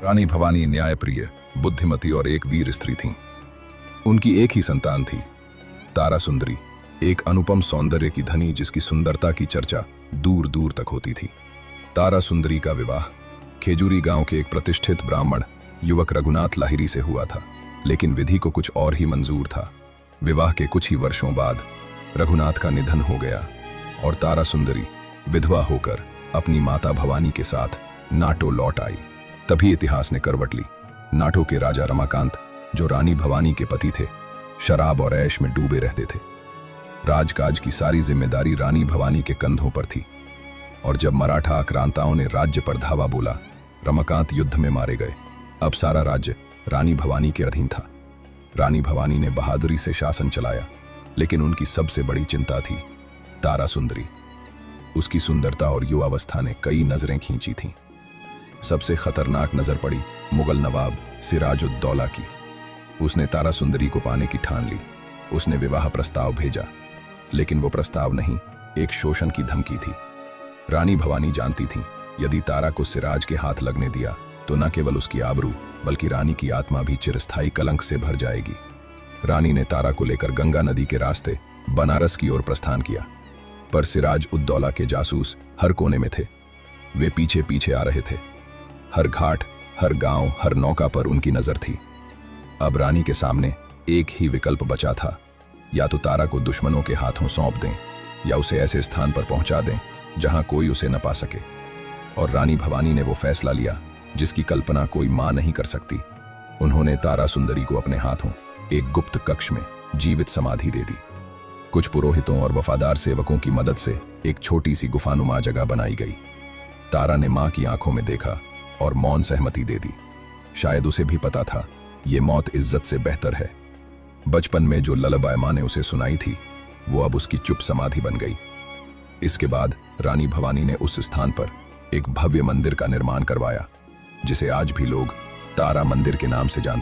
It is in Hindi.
रानी भवानी न्यायप्रिय, बुद्धिमती और एक वीर स्त्री थीं। उनकी एक ही संतान थी, तारा सुंदरी, एक अनुपम सौंदर्य की धनी जिसकी सुंदरता की चर्चा दूर दूर तक होती थी। तारा सुंदरी का विवाह खेजूरी गांव के एक प्रतिष्ठित ब्राह्मण युवक रघुनाथ लाहिरी से हुआ था, लेकिन विधि को कुछ और ही मंजूर था। विवाह के कुछ ही वर्षों बाद रघुनाथ का निधन हो गया और तारा सुंदरी विधवा होकर अपनी माता भवानी के साथ नाटो लौट आई। तभी इतिहास ने करवट ली। नाटो के राजा रमाकांत, जो रानी भवानी के पति थे, शराब और ऐश में डूबे रहते थे। राजकाज की सारी जिम्मेदारी रानी भवानी के कंधों पर थी और जब मराठा आक्रांताओं ने राज्य पर धावा बोला, रमाकांत युद्ध में मारे गए। अब सारा राज्य रानी भवानी के अधीन था। रानी भवानी ने बहादुरी से शासन चलाया, लेकिन उनकी सबसे बड़ी चिंता थी तारा सुंदरी। उसकी सुंदरता और युवावस्था ने कई नजरें खींची थीं। सबसे खतरनाक नजर पड़ी मुगल नवाब सिराजुद्दौला की। उसने तारा सुंदरी को पाने की ठान ली। उसने विवाह प्रस्ताव भेजा, लेकिन वो प्रस्ताव नहीं, एक शोषण की धमकी थी। रानी भवानी जानती थी, यदि तारा को सिराज के हाथ लगने दिया तो न केवल उसकी आबरू बल्कि रानी की आत्मा भी चिरस्थायी कलंक से भर जाएगी। रानी ने तारा को लेकर गंगा नदी के रास्ते बनारस की ओर प्रस्थान किया, पर सिराज उद्दौला के जासूस हर कोने में थे। वे पीछे पीछे आ रहे थे। हर घाट, हर गांव, हर नौका पर उनकी नजर थी। अब रानी के सामने एक ही विकल्प बचा था, या तो तारा को दुश्मनों के हाथों सौंप दें या उसे ऐसे स्थान पर पहुंचा दें जहां कोई उसे न पा सके। और रानी भवानी ने वो फैसला लिया जिसकी कल्पना कोई मां नहीं कर सकती। उन्होंने तारा सुंदरी को अपने हाथों एक गुप्त कक्ष में जीवित समाधि दे दी। कुछ पुरोहितों और वफादार सेवकों की मदद से एक छोटी सी गुफानुमा जगह बनाई गई। तारा ने मां की आंखों में देखा और मौन सहमति दे दी। शायद उसे भी पता था ये मौत इज्जत से बेहतर है। बचपन में जो ललबाय मां ने उसे सुनाई थी, वो अब उसकी चुप समाधि बन गई। इसके बाद रानी भवानी ने उस स्थान पर एक भव्य मंदिर का निर्माण करवाया, जिसे आज भी लोग तारा मंदिर के नाम से जानते हैं।